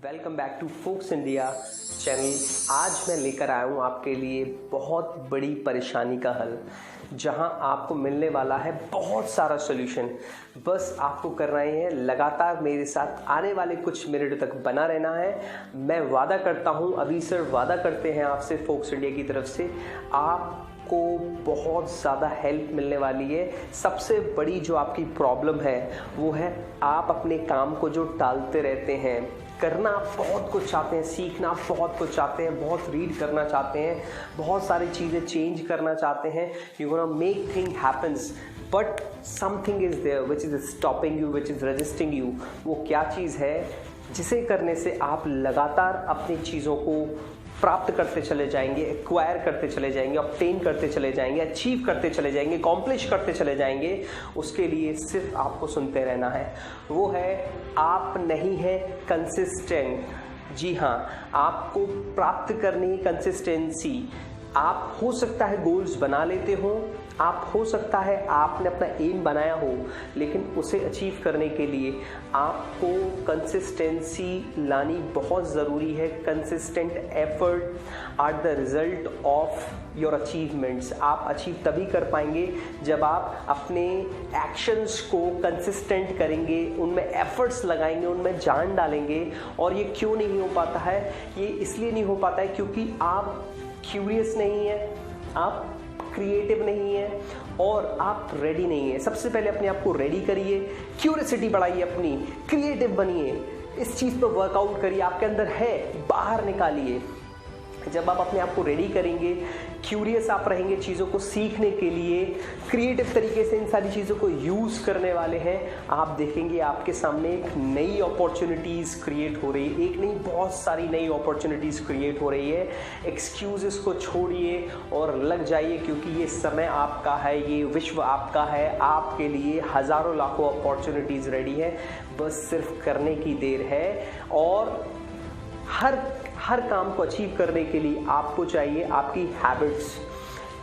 Welcome back to Focus India channel. आज मैं लेकर आया हूँ आपके लिए बहुत बड़ी परेशानी का हल, जहां आपको मिलने वाला है बहुत सारा सॉल्यूशन। बस आपको करना ही है लगातार मेरे साथ आने वाले कुछ मिनट तक बना रहना है। मैं वादा करता हूँ, अभी सर वादा करते हैं आपसे फोक्स इंडिया की तरफ से, आपको बहुत ज़्यादा हेल्प मिलने वाली है। सबसे बड़ी जो आपकी प्रॉब्लम है वो है आप अपने काम को जो टालते रहते हैं। करना आप बहुत कुछ चाहते हैं, सीखना आप बहुत कुछ चाहते हैं, बहुत रीड करना चाहते हैं, बहुत सारी चीज़ें चेंज करना चाहते हैं, you gonna make thing happens, but something is there which is stopping you, which is resisting you. वो क्या चीज़ है जिसे करने से आप लगातार अपनी चीज़ों को प्राप्त करते चले जाएंगे, एक्वायर करते चले जाएंगे, ऑब्टेन करते चले जाएंगे, अचीव करते चले जाएंगे, अकॉम्प्लिश करते चले जाएंगे। उसके लिए सिर्फ आपको सुनते रहना है। वो है आप नहीं है कंसिस्टेंट। जी हाँ, आपको प्राप्त करनी है कंसिस्टेंसी। आप हो सकता है गोल्स बना लेते हो, आप हो सकता है आपने अपना एम बनाया हो, लेकिन उसे अचीव करने के लिए आपको कंसिस्टेंसी लानी बहुत ज़रूरी है। Consistent effort are the result of your achievements. आप अचीव तभी कर पाएंगे जब आप अपने एक्शंस को कंसिस्टेंट करेंगे, उनमें एफर्ट्स लगाएंगे, उनमें जान डालेंगे। और ये क्यों नहीं हो पाता है? ये इसलिए नहीं हो पाता है क्योंकि आप क्यूरियस नहीं है, आप क्रिएटिव नहीं है और आप रेडी नहीं है। सबसे पहले अपने आप को रेडी करिए, क्यूरियोसिटी बढ़ाइए, अपनी क्रिएटिव बनिए, इस चीज़ पर वर्कआउट करिए, आपके अंदर है बाहर निकालिए। जब आप अपने आप को रेडी करेंगे, क्यूरियस आप रहेंगे चीज़ों को सीखने के लिए, क्रिएटिव तरीके से इन सारी चीज़ों को यूज़ करने वाले हैं, आप देखेंगे आपके सामने एक नई अपॉर्चुनिटीज़ क्रिएट हो रही है। एक नहीं, बहुत सारी नई अपॉर्चुनिटीज़ क्रिएट हो रही है। एक्सक्यूज़ेस को छोड़िए और लग जाइए, क्योंकि ये समय आपका है, ये विश्व आपका है। आपके लिए हज़ारों लाखों अपॉर्चुनिटीज़ रेडी है, बस सिर्फ करने की देर है। और हर काम को अचीव करने के लिए आपको चाहिए आपकी हैबिट्स।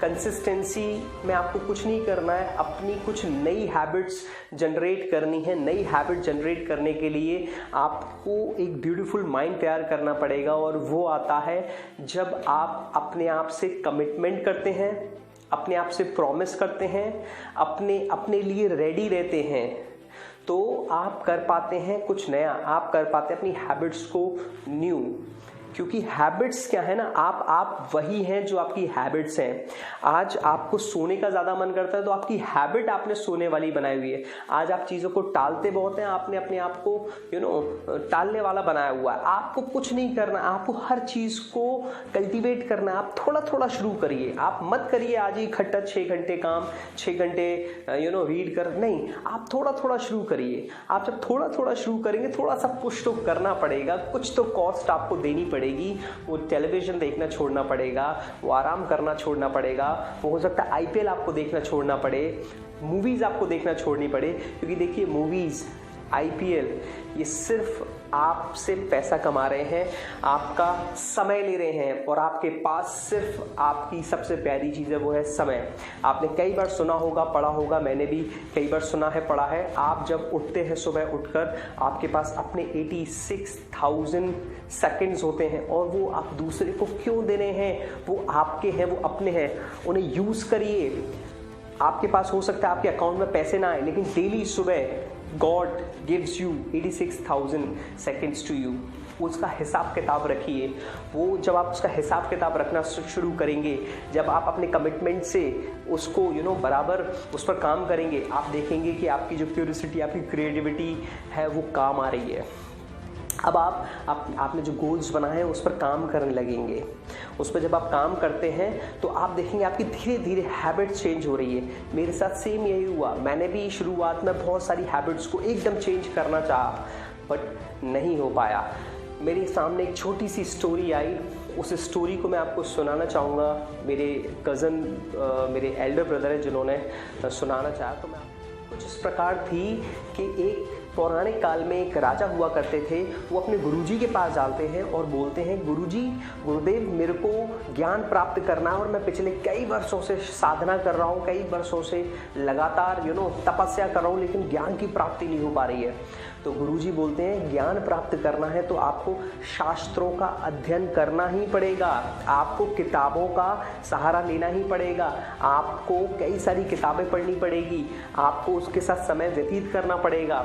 कंसिस्टेंसी में आपको कुछ नहीं करना है, अपनी कुछ नई हैबिट्स जनरेट करनी है। नई हैबिट जनरेट करने के लिए आपको एक ब्यूटीफुल माइंड तैयार करना पड़ेगा, और वो आता है जब आप अपने आप से कमिटमेंट करते हैं, अपने आप से प्रॉमिस करते हैं, अपने लिए रेडी रहते हैं, तो आप कर पाते हैं कुछ नया, आप कर पाते हैं अपनी हैबिट्स को न्यू। क्योंकि हैबिट्स क्या है ना, आप वही हैं जो आपकी हैबिट्स हैं। आज आपको सोने का ज़्यादा मन करता है तो आपकी हैबिट आपने सोने वाली बनाई हुई है। आज आप चीज़ों को टालते बहुत हैं, आपने अपने आप को टालने वाला बनाया हुआ है। आपको कुछ नहीं करना, आपको हर चीज़ को कल्टीवेट करना। आप थोड़ा थोड़ा शुरू करिए, आप मत करिए आज ही इकट्ठा 6 घंटे काम, 6 घंटे रीड कर, नहीं, आप थोड़ा थोड़ा शुरू करिए। आप जब थोड़ा थोड़ा शुरू करेंगे, थोड़ा सा पुश तो करना पड़ेगा, कुछ तो कॉस्ट आपको देनी पड़ेगी। वो टेलीविजन देखना छोड़ना पड़ेगा, वो आराम करना छोड़ना पड़ेगा, वो हो सकता है आईपीएल आपको देखना छोड़ना पड़े, मूवीज़ आपको देखना छोड़नी पड़े। क्योंकि देखिए, मूवीज़, आईपीएल, ये सिर्फ आपसे पैसा कमा रहे हैं, आपका समय ले रहे हैं, और आपके पास सिर्फ आपकी सबसे प्यारी चीज़ है, वो है समय। आपने कई बार सुना होगा, पढ़ा होगा, मैंने भी कई बार सुना है, पढ़ा है, आप जब उठते हैं सुबह उठकर, आपके पास अपने 86,000 सेकंड्स होते हैं, और वो आप दूसरे को क्यों दे रहे हैं? वो आपके हैं, वो अपने हैं, उन्हें यूज़ करिए। आपके पास हो सकता है आपके अकाउंट में पैसे ना आए, लेकिन डेली सुबह God gives you 86,000 seconds to you। उसका हिसाब किताब रखिए। वो जब आप उसका हिसाब किताब रखना शुरू करेंगे, जब आप अपने कमिटमेंट से उसको बराबर उस पर काम करेंगे, आप देखेंगे कि आपकी जो क्यूरियोसिटी, आपकी क्रिएटिविटी है, वो काम आ रही है। अब आपने जो गोल्स बनाए हैं उस पर काम करने लगेंगे। उस पर जब आप काम करते हैं तो आप देखेंगे आपकी धीरे धीरे हैबिट्स चेंज हो रही है। मेरे साथ सेम यही हुआ। मैंने भी शुरुआत में बहुत सारी हैबिट्स को एकदम चेंज करना चाहा, बट नहीं हो पाया। मेरे सामने एक छोटी सी स्टोरी आई, उस स्टोरी को मैं आपको सुनाना चाहूँगा। मेरे कज़न, मेरे एल्डर ब्रदर है जिन्होंने सुनाना चाहा। तो मैं कुछ इस प्रकार थी कि एक पौराणिक काल में एक राजा हुआ करते थे। वो अपने गुरुजी के पास जाते हैं और बोलते हैं, गुरुजी, गुरुदेव, मेरे को ज्ञान प्राप्त करना है और मैं पिछले कई वर्षों से साधना कर रहा हूँ, कई वर्षों से लगातार तपस्या कर रहा हूँ, लेकिन ज्ञान की प्राप्ति नहीं हो पा रही है। तो गुरुजी बोलते हैं, ज्ञान प्राप्त करना है तो आपको शास्त्रों का अध्ययन करना ही पड़ेगा, आपको किताबों का सहारा लेना ही पड़ेगा, आपको कई सारी किताबें पढ़नी पड़ेगी, आपको उसके साथ समय व्यतीत करना पड़ेगा।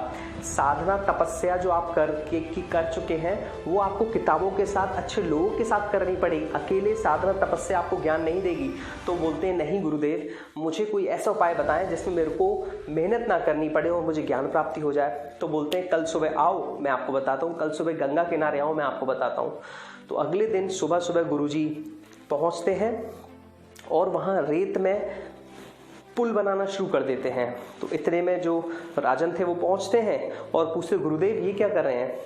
साधना तपस्या जो आप कर चुके हैं वो आपको किताबों के साथ, अच्छे लोगों के साथ करनी पड़ेगी। अकेले साधना तपस्या आपको ज्ञान नहीं देगी। तो बोलते हैं, नहीं गुरुदेव, मुझे कोई ऐसा उपाय बताएं जिसमें मेरे को मेहनत ना करनी पड़े और मुझे ज्ञान प्राप्ति हो जाए। तो बोलते हैं, कल सुबह आओ, मैं आपको बताता हूँ, कल सुबह गंगा किनारे आओ, मैं आपको बताता हूँ। तो अगले दिन सुबह सुबह गुरुजी पहुँचते हैं और वहाँ रेत में पुल बनाना शुरू कर देते हैं। तो इतने में जो राजन थे वो पहुंचते हैं और पूछते, गुरुदेव ये क्या कर रहे हैं?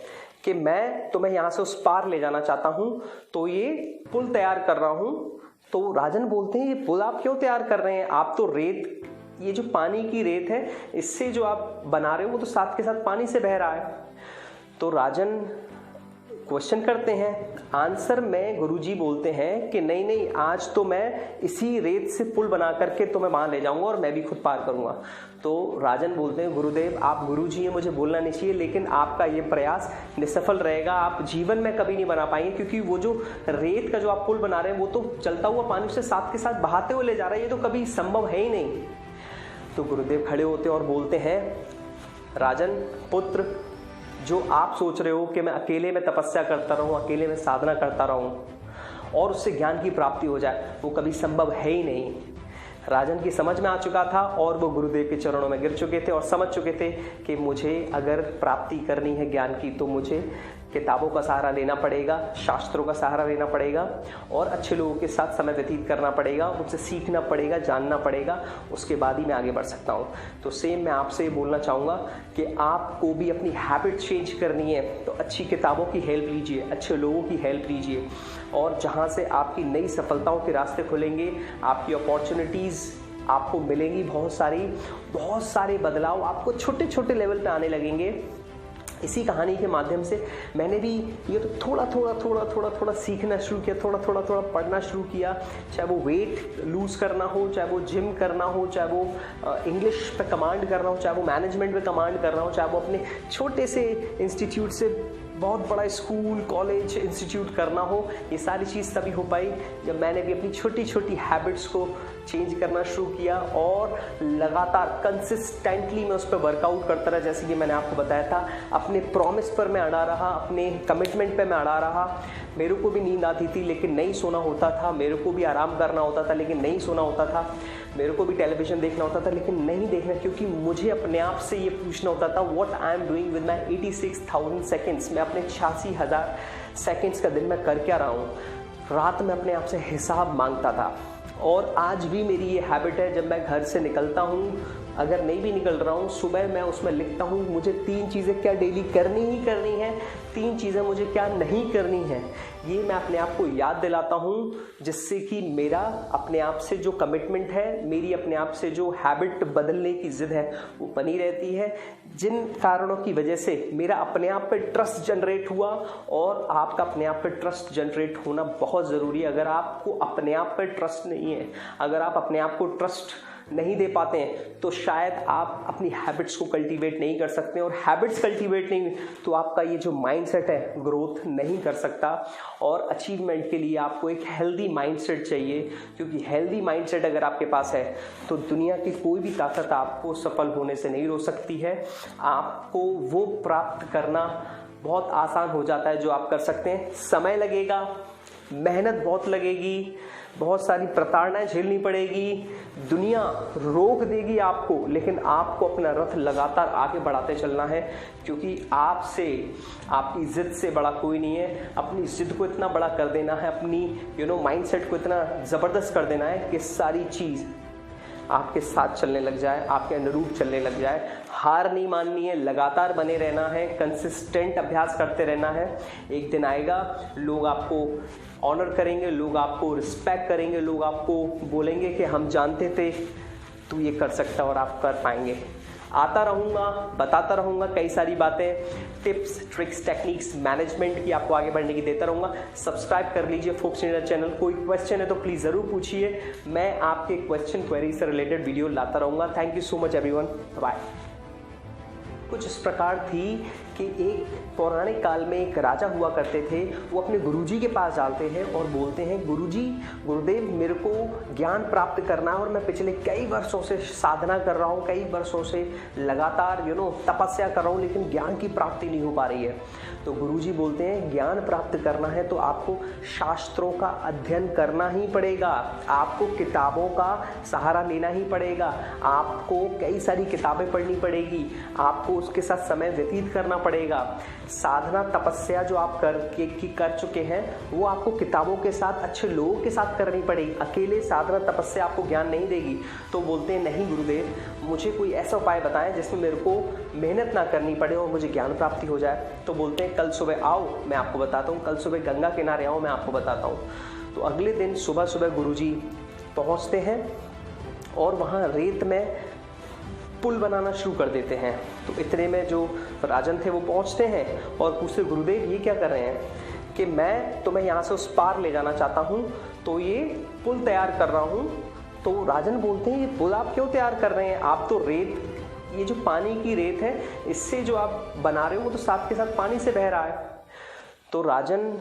कि मैं तुम्हें यहाँ से उस पार ले जाना चाहता हूँ, तो ये पुल तैयार कर रहा हूँ। तो राजन बोलते हैं, ये पुल आप क्यों तैयार कर रहे हैं? आप तो रेत, ये जो पानी की रेत है, इससे जो आप बना रहे हो वो तो साथ के साथ पानी से बह रहा है। तो राजन क्वेश्चन करते हैं, आंसर में गुरुजी बोलते हैं कि नहीं नहीं, आज तो मैं इसी रेत से पुल बना करके तुम्हें वहां ले जाऊंगा और मैं भी खुद पार करूंगा। तो राजन बोलते हैं, गुरुदेव आप गुरुजी हैं, मुझे बोलना नहीं चाहिए, लेकिन आपका ये प्रयास निसफल रहेगा, आप जीवन में कभी नहीं बना पाएंगे, क्योंकि वो जो रेत का जो आप पुल बना रहे हैं वो तो चलता हुआ पानी से साथ के साथ बहाते हुए ले जा रहा है, ये तो कभी संभव है ही नहीं। तो गुरुदेव खड़े होते और बोलते हैं, राजन पुत्र, जो आप सोच रहे हो कि मैं अकेले में तपस्या करता रहूं, अकेले में साधना करता रहूं और उससे ज्ञान की प्राप्ति हो जाए, वो कभी संभव है ही नहीं। राजन की समझ में आ चुका था और वो गुरुदेव के चरणों में गिर चुके थे और समझ चुके थे कि मुझे अगर प्राप्ति करनी है ज्ञान की तो मुझे किताबों का सहारा लेना पड़ेगा, शास्त्रों का सहारा लेना पड़ेगा और अच्छे लोगों के साथ समय व्यतीत करना पड़ेगा, उनसे सीखना पड़ेगा, जानना पड़ेगा, उसके बाद ही मैं आगे बढ़ सकता हूँ। तो सेम मैं आपसे ये बोलना चाहूँगा कि आपको भी अपनी हैबिट चेंज करनी है तो अच्छी किताबों की हेल्प लीजिए, अच्छे लोगों की हेल्प लीजिए और जहाँ से आपकी नई सफलताओं के रास्ते खुलेंगे, आपकी अपॉर्चुनिटीज़ आपको मिलेंगी, बहुत सारे बदलाव आपको छोटे छोटे लेवल पे आने लगेंगे। इसी कहानी के माध्यम से मैंने भी ये तो थोड़ा सीखना शुरू किया, थोड़ा पढ़ना शुरू किया, चाहे वो वेट लूज़ करना हो, चाहे वो जिम करना हो, चाहे वो इंग्लिश पे कमांड करना हो, चाहे वो मैनेजमेंट पे कमांड करना हो, चाहे वो अपने छोटे से इंस्टीट्यूट से बहुत बड़ा स्कूल कॉलेज इंस्टीट्यूट करना हो। ये सारी चीज़ तभी हो पाई जब मैंने भी अपनी छोटी छोटी हैबिट्स को चेंज करना शुरू किया और लगातार कंसिस्टेंटली मैं उस पर वर्कआउट करता रहा। जैसे कि मैंने आपको बताया था, अपने प्रॉमिस पर मैं अड़ा रहा, अपने कमिटमेंट पे मैं अड़ा रहा। मेरे को भी नींद आती थी लेकिन नहीं सोना होता था, मेरे को भी आराम करना होता था लेकिन नहीं सोना होता था, मेरे को भी टेलीविज़न देखना होता था लेकिन नहीं देखना, क्योंकि मुझे अपने आप से ये पूछना होता था, what I am doing with my 86,000 seconds. मैं अपने 86,000 सेकेंड्स का दिन में कर क्या रहा हूँ। रात में अपने आप से हिसाब मांगता था और आज भी मेरी ये हैबिट है, जब मैं घर से निकलता हूँ, अगर नहीं भी निकल रहा हूँ, सुबह मैं उसमें लिखता हूँ मुझे 3 चीज़ें क्या डेली करनी ही करनी है, 3 चीज़ें मुझे क्या नहीं करनी है। ये मैं अपने आप को याद दिलाता हूँ, जिससे कि मेरा अपने आप से जो कमिटमेंट है, मेरी अपने आप से जो हैबिट बदलने की ज़िद है वो बनी रहती है, जिन कारणों की वजह से मेरा अपने आप पे ट्रस्ट जनरेट हुआ। और आपका अपने आप पे ट्रस्ट जनरेट होना बहुत ज़रूरी है। अगर आपको अपने आप पे ट्रस्ट नहीं है, अगर आप अपने आप को ट्रस्ट नहीं दे पाते हैं तो शायद आप अपनी हैबिट्स को कल्टीवेट नहीं कर सकते, और हैबिट्स कल्टीवेट नहीं तो आपका ये जो माइंडसेट है ग्रोथ नहीं कर सकता। और अचीवमेंट के लिए आपको एक हेल्दी माइंडसेट चाहिए, क्योंकि हेल्दी माइंडसेट अगर आपके पास है तो दुनिया की कोई भी ताकत आपको सफल होने से नहीं रोक सकती है। आपको वो प्राप्त करना बहुत आसान हो जाता है जो आप कर सकते हैं। समय लगेगा, मेहनत बहुत लगेगी, बहुत सारी प्रताड़नाएं झेलनी पड़ेगी, दुनिया रोक देगी आपको, लेकिन आपको अपना रथ लगातार आगे बढ़ाते चलना है, क्योंकि आपसे, आपकी जिद से बड़ा कोई नहीं है। अपनी जिद को इतना बड़ा कर देना है, अपनी माइंडसेट को इतना ज़बरदस्त कर देना है कि सारी चीज़ आपके साथ चलने लग जाए, आपके अनुरूप चलने लग जाए। हार नहीं माननी है, लगातार बने रहना है, कंसिस्टेंट अभ्यास करते रहना है। एक दिन आएगा लोग आपको ऑनर करेंगे, लोग आपको रिस्पेक्ट करेंगे, लोग आपको बोलेंगे कि हम जानते थे तू ये कर सकता और आप कर पाएंगे। आता रहूँगा, बताता रहूँगा कई सारी बातें, टिप्स, ट्रिक्स, टेक्निक्स, मैनेजमेंट की आपको आगे बढ़ने की देता रहूँगा। सब्सक्राइब कर लीजिए फोक्स इंडिया चैनल। कोई क्वेश्चन है तो प्लीज़ ज़रूर पूछिए, मैं आपके क्वेश्चन क्वेरी से रिलेटेड वीडियो लाता रहूँगा। Thank you so much everyone, bye. कुछ इस प्रकार थी कि एक पौराणिक काल में एक राजा हुआ करते थे। वो अपने गुरुजी के पास जाते हैं और बोलते हैं, गुरुजी, गुरुदेव, मेरे को ज्ञान प्राप्त करना है और मैं पिछले कई वर्षों से साधना कर रहा हूँ, कई वर्षों से लगातार तपस्या कर रहा हूँ, लेकिन ज्ञान की प्राप्ति नहीं हो पा रही है। तो गुरुजी बोलते हैं, ज्ञान प्राप्त करना है तो आपको शास्त्रों का अध्ययन करना ही पड़ेगा, आपको किताबों का सहारा लेना ही पड़ेगा, आपको कई सारी किताबें पढ़नी पड़ेगी, आपको उसके साथ समय व्यतीत करना पड़ेगा। साधना तपस्या जो आप कर चुके हैं वो आपको किताबों के साथ, अच्छे लोगों के साथ करनी पड़ेगी। अकेले साधना तपस्या आपको ज्ञान नहीं देगी। तो बोलते हैं, नहीं गुरुदेव, मुझे कोई ऐसा उपाय बताएं जिसमें मेरे को मेहनत ना करनी पड़े और मुझे ज्ञान प्राप्ति हो जाए। तो बोलते हैं, कल सुबह आओ, मैं आपको बताता हूँ, कल सुबह गंगा किनारे आओ, मैं आपको बताता हूँ। तो अगले दिन सुबह सुबह गुरुजी पहुँचते हैं और वहाँ रेत में पुल बनाना शुरू कर देते हैं। तो इतने में जो राजन थे वो पहुंचते हैं और पूछते, गुरुदेव ये क्या कर रहे हैं? कि मैं तुम्हें यहाँ से उस पार ले जाना चाहता हूँ, तो ये पुल तैयार कर रहा हूँ। तो राजन बोलते हैं, ये पुल आप क्यों तैयार कर रहे हैं? आप तो रेत, ये जो पानी की रेत है, इससे जो आप बना रहे हो वो तो साथ के साथ पानी से बह रहा है। तो राजन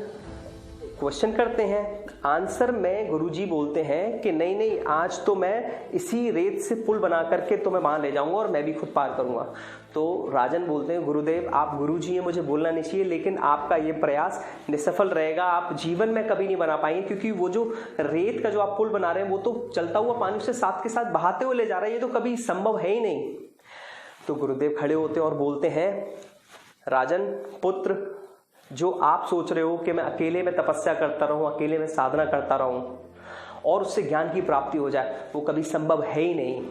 क्वेश्चन करते हैं, आंसर में गुरुजी बोलते हैं कि नहीं नहीं, आज तो मैं इसी रेत से पुल बना करके तुम्हें वहां ले जाऊंगा और मैं भी खुद पार करूंगा। तो राजन बोलते हैं, गुरुदेव आप गुरुजी हैं, मुझे बोलना नहीं चाहिए, लेकिन आपका ये प्रयास निसफल रहेगा, आप जीवन में कभी नहीं बना पाएंगे, क्योंकि वो जो रेत का जो आप पुल बना रहे हैं वो तो चलता हुआ पानी से साथ के साथ बहाते हुए ले जा रहा है, ये तो कभी संभव है ही नहीं। तो गुरुदेव खड़े होते और बोलते हैं, राजन पुत्र, जो आप सोच रहे हो कि मैं अकेले में तपस्या करता रहूं, अकेले में साधना करता रहूं और उससे ज्ञान की प्राप्ति हो जाए, वो कभी संभव है ही नहीं।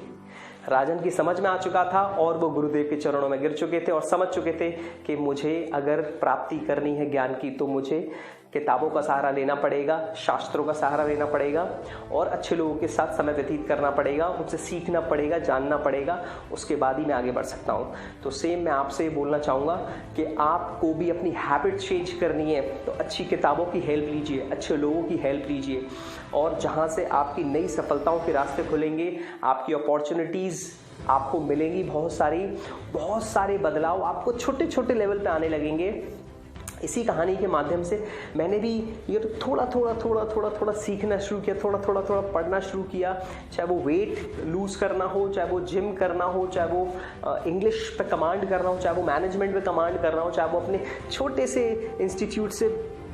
राजन की समझ में आ चुका था और वो गुरुदेव के चरणों में गिर चुके थे और समझ चुके थे कि मुझे अगर प्राप्ति करनी है ज्ञान की तो मुझे किताबों का सहारा लेना पड़ेगा, शास्त्रों का सहारा लेना पड़ेगा और अच्छे लोगों के साथ समय व्यतीत करना पड़ेगा, उनसे सीखना पड़ेगा, जानना पड़ेगा, उसके बाद ही मैं आगे बढ़ सकता हूँ। तो सेम मैं आपसे बोलना चाहूँगा कि आपको भी अपनी हैबिट चेंज करनी है तो अच्छी किताबों की हेल्प लीजिए, अच्छे लोगों की हेल्प लीजिए और जहाँ से आपकी नई सफलताओं के रास्ते खुलेंगे, आपकी अपॉर्चुनिटीज़ आपको मिलेंगी, बहुत सारे बदलाव आपको छोटे छोटे लेवल पे आने लगेंगे। इसी कहानी के माध्यम से मैंने भी ये थोड़ा थोड़ा सीखना शुरू किया, थोड़ा पढ़ना शुरू किया, चाहे वो वेट लूज़ करना हो, चाहे वो जिम करना हो, चाहे वो इंग्लिश पे कमांड करना हो, चाहे वो मैनेजमेंट पे कमांड करना हो, चाहे वो अपने छोटे से इंस्टीट्यूट से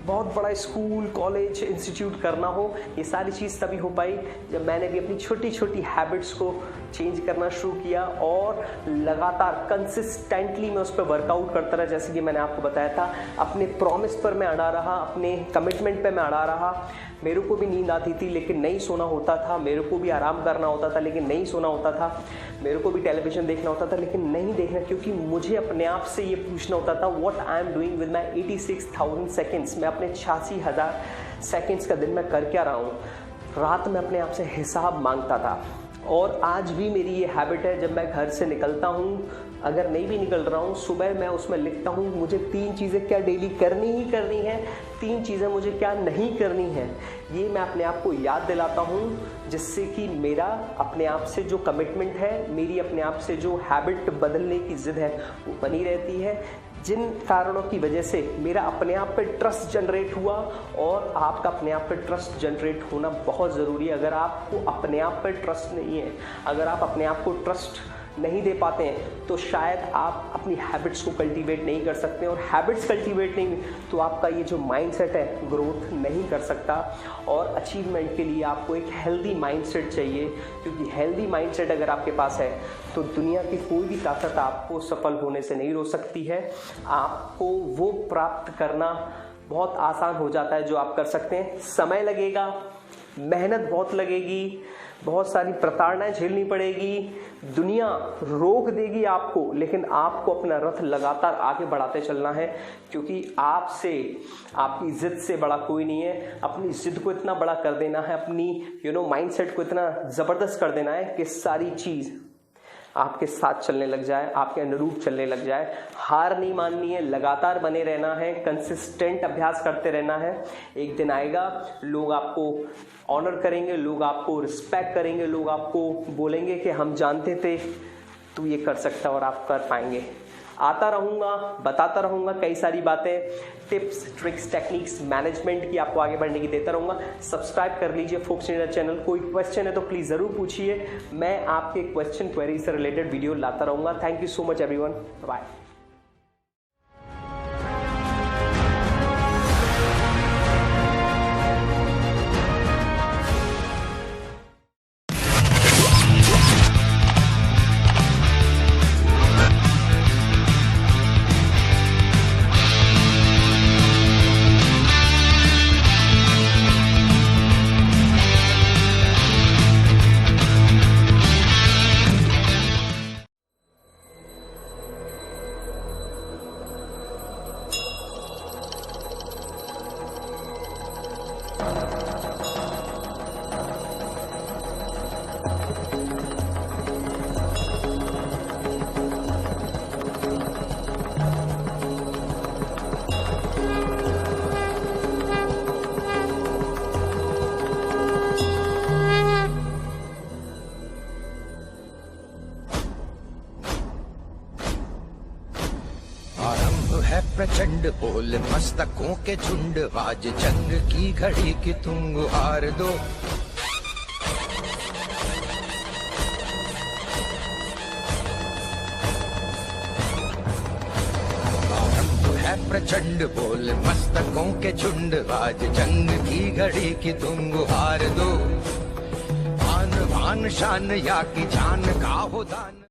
बहुत बड़ा स्कूल, कॉलेज, इंस्टीट्यूट करना हो। ये सारी चीज़ तभी हो पाई जब मैंने भी अपनी छोटी छोटी हैबिट्स को चेंज करना शुरू किया और लगातार कंसिस्टेंटली मैं उस पर वर्कआउट करता रहा। जैसे कि मैंने आपको बताया था, अपने प्रॉमिस पर मैं अड़ा रहा, अपने कमिटमेंट पे मैं अड़ा रहा। मेरे को भी नींद आती थी लेकिन नहीं सोना होता था, मेरे को भी आराम करना होता था लेकिन नहीं सोना होता था, मेरे को भी टेलीविज़न देखना होता था लेकिन नहीं देखना, क्योंकि मुझे अपने आप से ये पूछना होता था, what I am doing with my 86,000 seconds. मैं अपने 86,000 सेकेंड्स का दिन में कर क्या रहा हूँ। रात में अपने आप से हिसाब मांगता था और आज भी मेरी ये हैबिट है, जब मैं घर से निकलता हूँ, अगर नहीं भी निकल रहा हूँ, सुबह मैं उसमें लिखता हूँ मुझे 3 चीज़ें क्या डेली करनी ही करनी है, 3 चीज़ें मुझे क्या नहीं करनी है। ये मैं अपने आप को याद दिलाता हूँ, जिससे कि मेरा अपने आप से जो कमिटमेंट है, मेरी अपने आप से जो हैबिट बदलने की ज़िद है वो बनी रहती है। जिन कारणों की वजह से मेरा अपने आप पे ट्रस्ट जनरेट हुआ और आपका अपने आप पे ट्रस्ट जनरेट होना बहुत ज़रूरी है। अगर आपको अपने आप पे ट्रस्ट नहीं है, अगर आप अपने आप को ट्रस्ट नहीं दे पाते हैं तो शायद आप अपनी हैबिट्स को कल्टीवेट नहीं कर सकते, और हैबिट्स कल्टीवेट नहीं तो आपका ये जो माइंडसेट है ग्रोथ नहीं कर सकता। और अचीवमेंट के लिए आपको एक हेल्दी माइंडसेट चाहिए, क्योंकि हेल्दी माइंडसेट अगर आपके पास है तो दुनिया की कोई भी ताकत आपको सफल होने से नहीं रोक सकती है। आपको वो प्राप्त करना बहुत आसान हो जाता है जो आप कर सकते हैं। समय लगेगा, मेहनत बहुत लगेगी, बहुत सारी प्रताड़नाएं झेलनी पड़ेगी, दुनिया रोक देगी आपको, लेकिन आपको अपना रथ लगातार आगे बढ़ाते चलना है, क्योंकि आपसे, आपकी जिद से बड़ा कोई नहीं है। अपनी जिद को इतना बड़ा कर देना है, अपनी माइंडसेट को इतना ज़बरदस्त कर देना है कि सारी चीज़ आपके साथ चलने लग जाए, आपके अनुरूप चलने लग जाए। हार नहीं माननी है, लगातार बने रहना है, कंसिस्टेंट अभ्यास करते रहना है। एक दिन आएगा लोग आपको ऑनर करेंगे, लोग आपको रिस्पेक्ट करेंगे, लोग आपको बोलेंगे कि हम जानते थे तू ये कर सकता और आप कर पाएंगे। आता रहूँगा, बताता रहूँगा कई सारी बातें, टिप्स, ट्रिक्स, टेक्निक्स, मैनेजमेंट की आपको आगे बढ़ने की देता रहूँगा। सब्सक्राइब कर लीजिए फोक्स इंडिया चैनल। कोई क्वेश्चन है तो प्लीज़ ज़रूर पूछिए, मैं आपके क्वेश्चन क्वेरी से रिलेटेड वीडियो लाता रहूँगा। Thank you so much everyone, bye. है प्रचंड बोल मस्तकों के झुंड, आज जंग की घड़ी की तुम गुहार दो। आरंभ है प्रचंड बोल मस्तकों के झुंड, आज जंग की घड़ी की तुम गुहार दो। आन बान शान या की जान का हो दान।